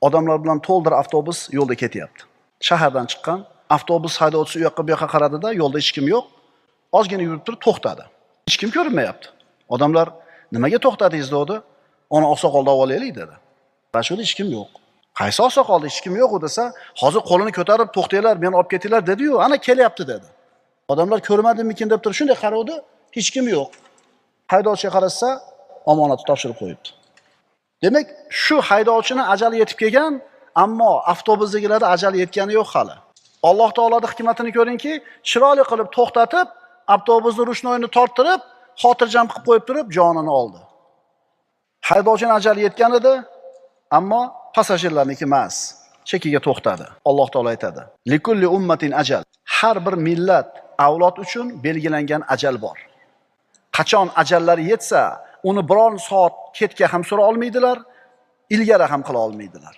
Odamlar bilan to'ldir avtobus yo'lda ketyapti. Shahardan chiqqan avtobus haydovchisi u yoqqa bu yoqqa qaradida, yo'lda hech kim yo'q. Ozgina yurib turib to'xtadi. Hech kim ko'rinmayapti. Odamlar nimaga to'xtadingiz dedi. Uni oqsoqolda olib olaylik dedi. Rashuda hech kim yo'q. Qaysi oqsoqolda hech kim yo'q desa, hozir qo'lini ko'tarib to'xtanglar, meni olib ketinglar dedi-yu, ana kelyapti dedi. Odamlar ko'rmadimmikin deb turib shunday qaradi, hech kim yo'q. Haydovchiga qarasa, omonatni topshirib qo'yibdi. Demak, shu haydovchining ajali yetib kelgan, ammo avtobusdagilarda ajali yetgani yo'q hali. Alloh taoloning hikmatini ko'ringki, chiroyli qilib to'xtatib, avtobusning rushnoyini torttirib, xotirjam qilib qo'yib turib, jonini oldi. Haydovchining ajali yetgan edi, ammo passajirlarniki emas. Chekiga to'xtadi. Alloh taolo aytadi: "Likulli ummatin ajal." Har bir millat, avlod uchun belgilangan ajal bor. Qachon ajallari yetsa, uni biror soat ketga ham so'ra olmaydilar, ilgari ham qila olmaydilar.